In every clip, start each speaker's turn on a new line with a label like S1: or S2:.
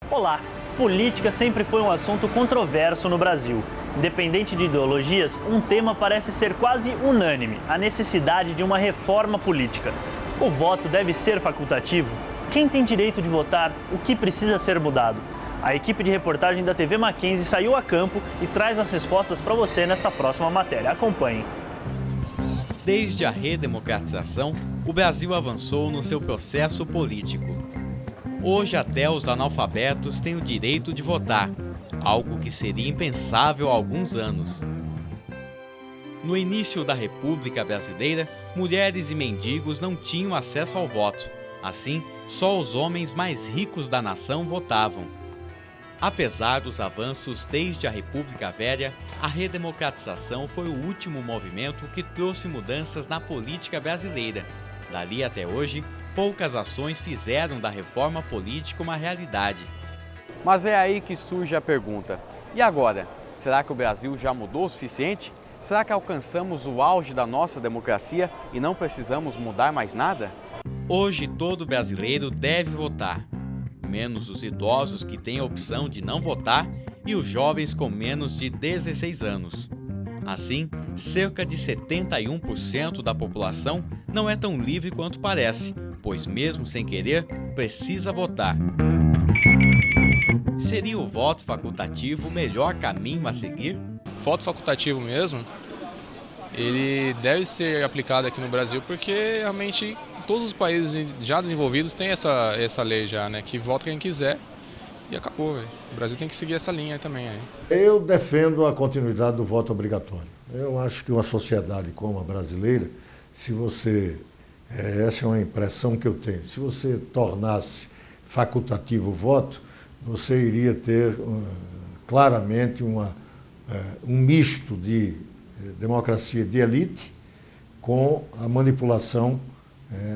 S1: Olá! Política sempre foi um assunto controverso no Brasil. Independente de ideologias, um tema parece ser quase unânime: a necessidade de uma reforma política. O voto deve ser facultativo? Quem tem direito de votar? O que precisa ser mudado? A equipe de reportagem da TV Mackenzie saiu a campo e traz as respostas para você nesta próxima matéria. Acompanhe.
S2: Desde a redemocratização, o Brasil avançou no seu processo político. Hoje, até os analfabetos têm o direito de votar, algo que seria impensável há alguns anos. No início da República Brasileira, mulheres e mendigos não tinham acesso ao voto. Assim, só os homens mais ricos da nação votavam. Apesar dos avanços desde a República Velha, a redemocratização foi o último movimento que trouxe mudanças na política brasileira. Dali até hoje, poucas ações fizeram da reforma política uma realidade.
S3: Mas é aí que surge a pergunta: e agora? Será que o Brasil já mudou o suficiente? Será que alcançamos o auge da nossa democracia e não precisamos mudar mais nada?
S2: Hoje todo brasileiro deve votar, menos os idosos que têm a opção de não votar e os jovens com menos de 16 anos. Assim, cerca de 71% da população não é tão livre quanto parece, pois mesmo sem querer, precisa votar. Seria o voto facultativo o melhor caminho a seguir?
S4: Voto facultativo mesmo, ele deve ser aplicado aqui no Brasil porque realmente todos os países já desenvolvidos têm essa lei já, né? Que vota quem quiser e acabou, véio. O Brasil tem que seguir essa linha também. Aí.
S5: Eu defendo a continuidade do voto obrigatório. Eu acho que uma sociedade como a brasileira, se você, essa é uma impressão que eu tenho, se você tornasse facultativo o voto, você iria ter claramente um misto de democracia de elite com a manipulação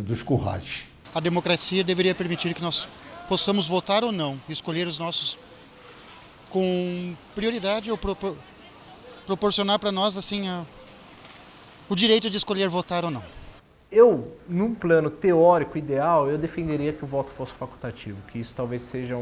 S5: dos currais.
S6: A democracia deveria permitir que nós possamos votar ou não, escolher os nossos com prioridade ou proporcionar para nós assim o direito de escolher votar ou não.
S7: Eu, num plano teórico ideal, eu defenderia que o voto fosse facultativo, que isso talvez seja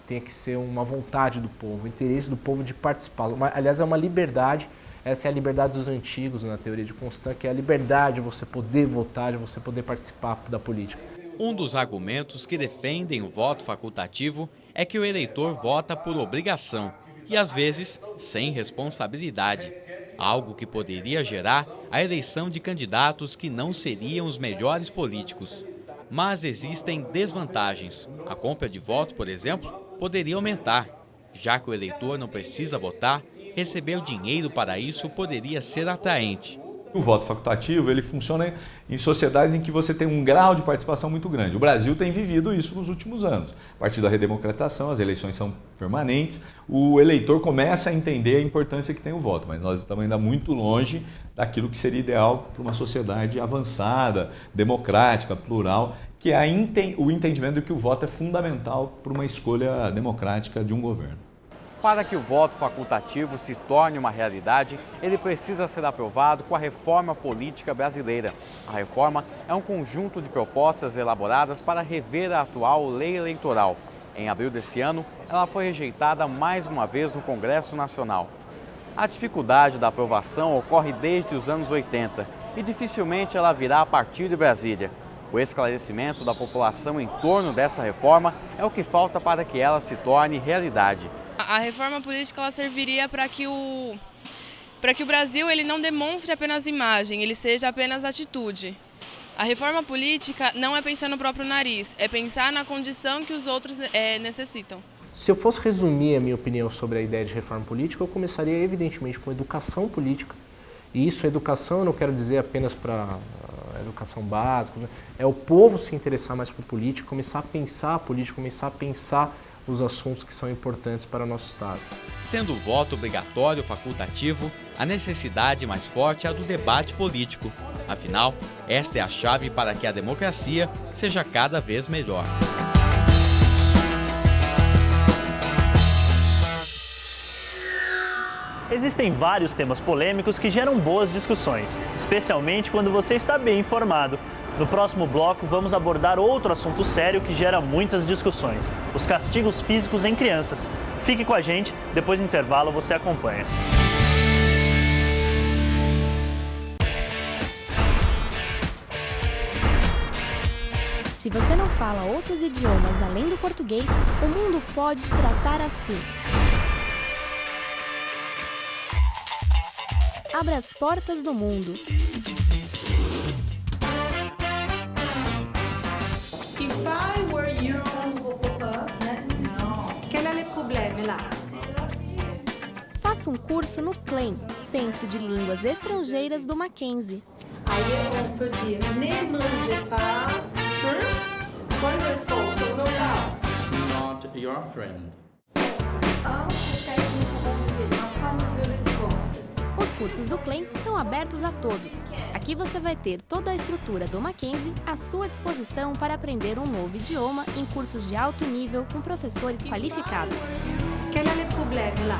S7: tenha que ser uma vontade do povo, o interesse do povo de participar. Aliás, é uma liberdade. Essa é a liberdade dos antigos na teoria de Constant, que é a liberdade de você poder votar, de você poder participar da política.
S2: Um dos argumentos que defendem o voto facultativo é que o eleitor vota por obrigação e, às vezes, sem responsabilidade, algo que poderia gerar a eleição de candidatos que não seriam os melhores políticos. Mas existem desvantagens. A compra de votos, por exemplo, poderia aumentar, já que o eleitor não precisa votar. Receber dinheiro para isso poderia ser atraente.
S8: O voto facultativo ele funciona em sociedades em que você tem um grau de participação muito grande. O Brasil tem vivido isso nos últimos anos. A partir da redemocratização, as eleições são permanentes, o eleitor começa a entender a importância que tem o voto, mas nós estamos ainda muito longe daquilo que seria ideal para uma sociedade avançada, democrática, plural, que é o entendimento de que o voto é fundamental para uma escolha democrática de um governo.
S3: Para que o voto facultativo se torne uma realidade, ele precisa ser aprovado com a reforma política brasileira. A reforma é um conjunto de propostas elaboradas para rever a atual lei eleitoral. Em abril desse ano, ela foi rejeitada mais uma vez no Congresso Nacional. A dificuldade da aprovação ocorre desde os anos 80 e dificilmente ela virá a partir de Brasília. O esclarecimento da população em torno dessa reforma é o que falta para que ela se torne realidade.
S9: A reforma política ela serviria para que o Brasil ele não demonstre apenas imagem, ele seja apenas atitude. A reforma política não é pensar no próprio nariz, é pensar na condição que os outros necessitam.
S7: Se eu fosse resumir a minha opinião sobre a ideia de reforma política, eu começaria evidentemente com educação política. E isso, educação, eu não quero dizer apenas para educação básica, né? É o povo se interessar mais por política, começar a pensar a política, começar a pensar os assuntos que são importantes para o nosso Estado.
S2: Sendo o voto obrigatório facultativo, a necessidade mais forte é a do debate político. Afinal, esta é a chave para que a democracia seja cada vez melhor.
S1: Existem vários temas polêmicos que geram boas discussões, especialmente quando você está bem informado. No próximo bloco, vamos abordar outro assunto sério que gera muitas discussões: os castigos físicos em crianças. Fique com a gente, depois do intervalo você acompanha.
S10: Se você não fala outros idiomas além do português, o mundo pode te tratar assim. Abra as portas do mundo.
S11: If I were you, quel est le problème là?
S10: Faça um curso no CLEM, Centro de Línguas Estrangeiras do Mackenzie.
S11: Aí on peut dire ne mangez pas, wonderful, so no doubt.
S12: Not your friend.
S10: Os cursos do CLEM são abertos a todos. Aqui você vai ter toda a estrutura do Mackenzie à sua disposição para aprender um novo idioma em cursos de alto nível com professores qualificados.
S11: Quel est le problème là?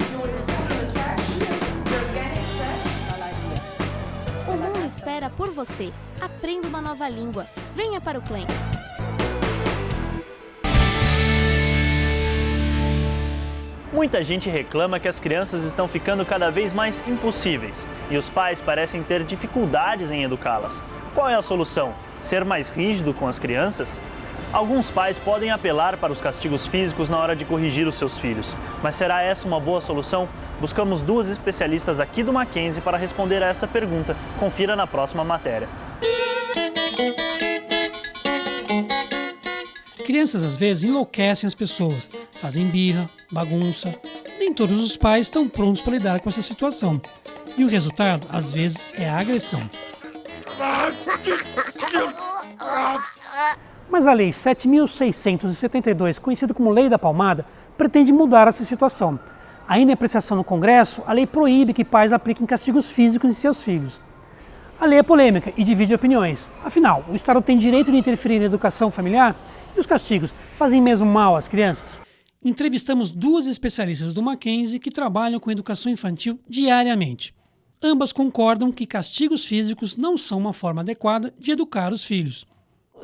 S10: O mundo espera por você. Aprenda uma nova língua. Venha para o CLEM.
S1: Muita gente reclama que as crianças estão ficando cada vez mais impossíveis e os pais parecem ter dificuldades em educá-las. Qual é a solução? Ser mais rígido com as crianças? Alguns pais podem apelar para os castigos físicos na hora de corrigir os seus filhos. Mas será essa uma boa solução? Buscamos duas especialistas aqui do Mackenzie para responder a essa pergunta. Confira na próxima matéria.
S13: Crianças às vezes enlouquecem as pessoas, fazem birra, bagunça. Nem todos os pais estão prontos para lidar com essa situação. E o resultado, às vezes, é a agressão. Mas a Lei 7.672, conhecida como Lei da Palmada, pretende mudar essa situação. Ainda em apreciação no Congresso, a lei proíbe que pais apliquem castigos físicos em seus filhos. A lei é polêmica e divide opiniões. Afinal, o Estado tem direito de interferir na educação familiar? E os castigos fazem mesmo mal às crianças? Entrevistamos duas especialistas do Mackenzie que trabalham com educação infantil diariamente. Ambas concordam que castigos físicos não são uma forma adequada de educar os filhos.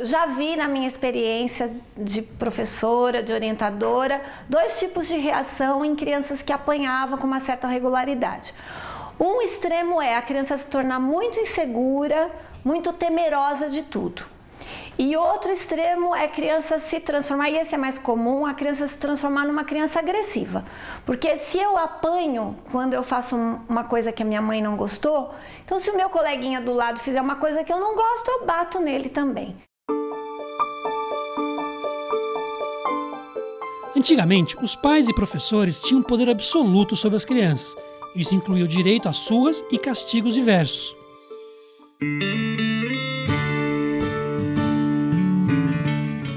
S14: Já vi na minha experiência de professora, de orientadora, dois tipos de reação em crianças que apanhavam com uma certa regularidade. Um extremo é a criança se tornar muito insegura, muito temerosa de tudo. E outro extremo é a criança se transformar, e esse é mais comum, a criança se transformar numa criança agressiva. Porque se eu apanho quando eu faço uma coisa que a minha mãe não gostou, então se o meu coleguinha do lado fizer uma coisa que eu não gosto, eu bato nele também.
S13: Antigamente, os pais e professores tinham poder absoluto sobre as crianças. Isso incluía o direito a surras e castigos diversos.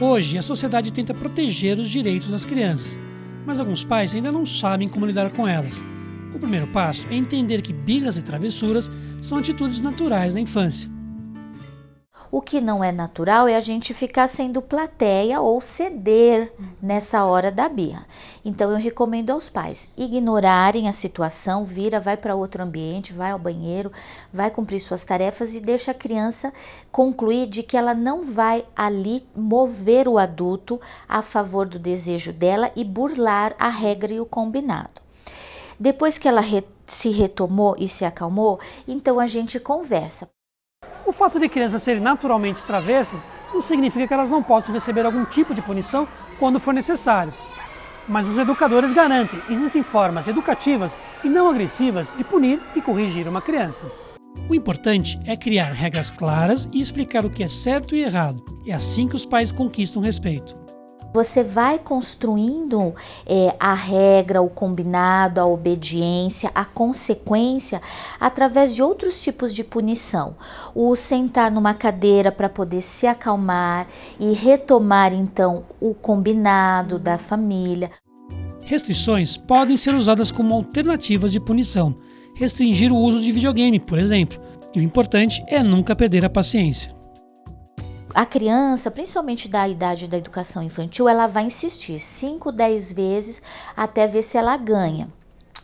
S13: Hoje, a sociedade tenta proteger os direitos das crianças, mas alguns pais ainda não sabem como lidar com elas. O primeiro passo é entender que birras e travessuras são atitudes naturais na infância.
S15: O que não é natural é a gente ficar sendo plateia ou ceder nessa hora da birra. Então eu recomendo aos pais ignorarem a situação, vai para outro ambiente, vai ao banheiro, vai cumprir suas tarefas e deixa a criança concluir de que ela não vai ali mover o adulto a favor do desejo dela e burlar a regra e o combinado. Depois que ela se retomou e se acalmou, então a gente conversa.
S13: O fato de crianças serem naturalmente travessas não significa que elas não possam receber algum tipo de punição quando for necessário. Mas os educadores garantem que existem formas educativas e não agressivas de punir e corrigir uma criança. O importante é criar regras claras e explicar o que é certo e errado. É assim que os pais conquistam respeito.
S15: Você vai construindo a regra, o combinado, a obediência, a consequência através de outros tipos de punição. O sentar numa cadeira para poder se acalmar e retomar então o combinado da família.
S13: Restrições podem ser usadas como alternativas de punição. Restringir o uso de videogame, por exemplo. E o importante é nunca perder a paciência.
S15: A criança, principalmente da idade da educação infantil, ela vai insistir 5, 10 vezes até ver se ela ganha.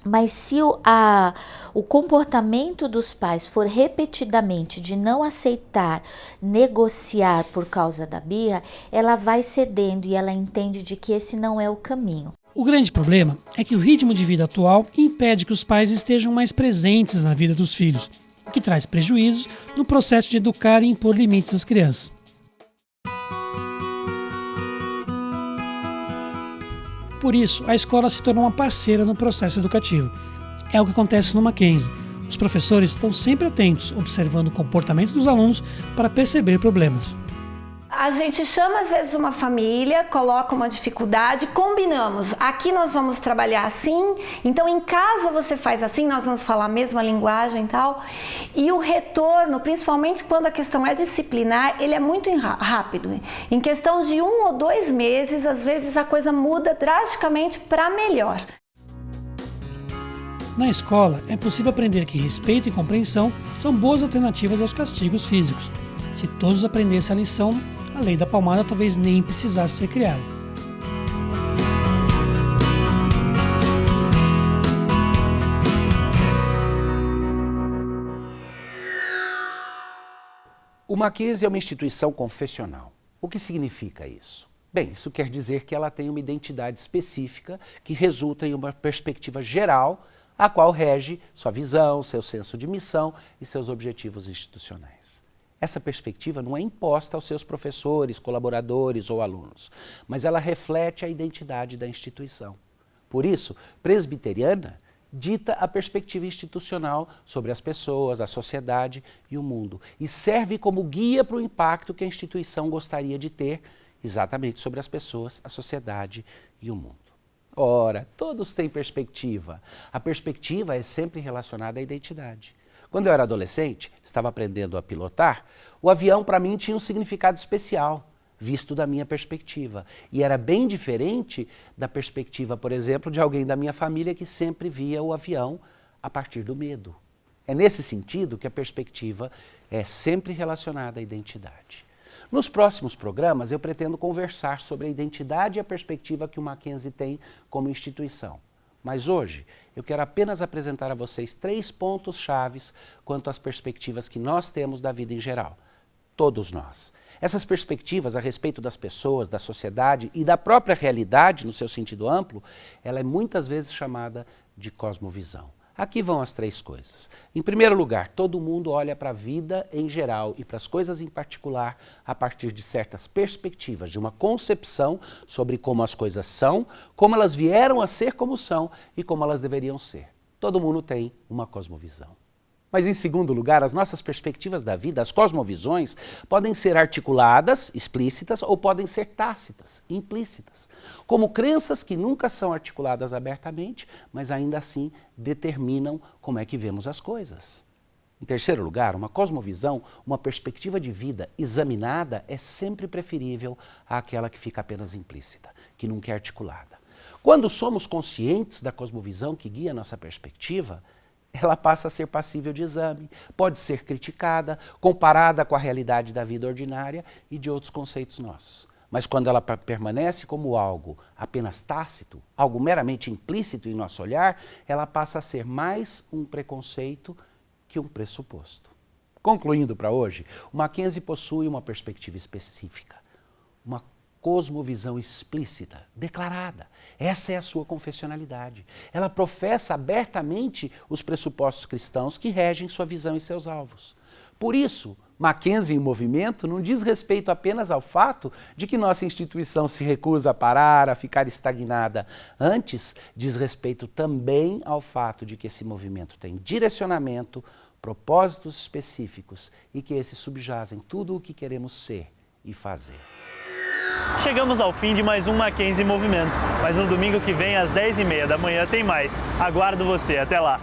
S15: Mas se o comportamento dos pais for repetidamente de não aceitar, negociar por causa da birra, ela vai cedendo e ela entende de que esse não é o caminho.
S13: O grande problema é que o ritmo de vida atual impede que os pais estejam mais presentes na vida dos filhos, o que traz prejuízos no processo de educar e impor limites às crianças. Por isso, a escola se tornou uma parceira no processo educativo. É o que acontece no Mackenzie. Os professores estão sempre atentos, observando o comportamento dos alunos para perceber problemas.
S14: A gente chama às vezes uma família, coloca uma dificuldade, combinamos, aqui nós vamos trabalhar assim, então em casa você faz assim, nós vamos falar a mesma linguagem e tal. E o retorno, principalmente quando a questão é disciplinar, ele é muito rápido. Em questão de 1 ou 2 meses, às vezes a coisa muda drasticamente para melhor.
S13: Na escola, é possível aprender que respeito e compreensão são boas alternativas aos castigos físicos. Se todos aprendessem a lição, a lei da palmada talvez nem precisasse ser criada.
S12: O Mackenzie é uma instituição confessional. O que significa isso? Bem, isso quer dizer que ela tem uma identidade específica que resulta em uma perspectiva geral, a qual rege sua visão, seu senso de missão e seus objetivos institucionais. Essa perspectiva não é imposta aos seus professores, colaboradores ou alunos, mas ela reflete a identidade da instituição. Por isso, presbiteriana dita a perspectiva institucional sobre as pessoas, a sociedade e o mundo, e serve como guia para o impacto que a instituição gostaria de ter exatamente sobre as pessoas, a sociedade e o mundo. Ora, todos têm perspectiva. A perspectiva é sempre relacionada à identidade. Quando eu era adolescente, estava aprendendo a pilotar, o avião para mim tinha um significado especial, visto da minha perspectiva. E era bem diferente da perspectiva, por exemplo, de alguém da minha família que sempre via o avião a partir do medo. É nesse sentido que a perspectiva é sempre relacionada à identidade. Nos próximos programas, eu pretendo conversar sobre a identidade e a perspectiva que o Mackenzie tem como instituição. Mas hoje, eu quero apenas apresentar a vocês 3 pontos chaves quanto às perspectivas que nós temos da vida em geral. Todos nós. Essas perspectivas a respeito das pessoas, da sociedade e da própria realidade, no seu sentido amplo, ela é muitas vezes chamada de cosmovisão. Aqui vão as 3 coisas. Em primeiro lugar, todo mundo olha para a vida em geral e para as coisas em particular a partir de certas perspectivas, de uma concepção sobre como as coisas são, como elas vieram a ser como são e como elas deveriam ser. Todo mundo tem uma cosmovisão. Mas, em segundo lugar, as nossas perspectivas da vida, as cosmovisões, podem ser articuladas, explícitas, ou podem ser tácitas, implícitas, como crenças que nunca são articuladas abertamente, mas ainda assim determinam como é que vemos as coisas. Em terceiro lugar, uma cosmovisão, uma perspectiva de vida examinada é sempre preferível àquela que fica apenas implícita, que nunca é articulada. Quando somos conscientes da cosmovisão que guia a nossa perspectiva, ela passa a ser passível de exame, pode ser criticada, comparada com a realidade da vida ordinária e de outros conceitos nossos. Mas quando ela permanece como algo apenas tácito, algo meramente implícito em nosso olhar, ela passa a ser mais um preconceito que um pressuposto. Concluindo para hoje, o Mackenzie possui uma perspectiva específica, uma cosmovisão explícita, declarada. Essa é a sua confessionalidade. Ela professa abertamente os pressupostos cristãos que regem sua visão e seus alvos. Por isso, Mackenzie em movimento não diz respeito apenas ao fato de que nossa instituição se recusa a parar, a ficar estagnada. Antes, diz respeito também ao fato de que esse movimento tem direcionamento, propósitos específicos e que esses subjazem tudo o que queremos ser e fazer.
S1: Chegamos ao fim de mais um Mackenzie em Movimento, mas no domingo que vem às 10h30 da manhã tem mais. Aguardo você, até lá!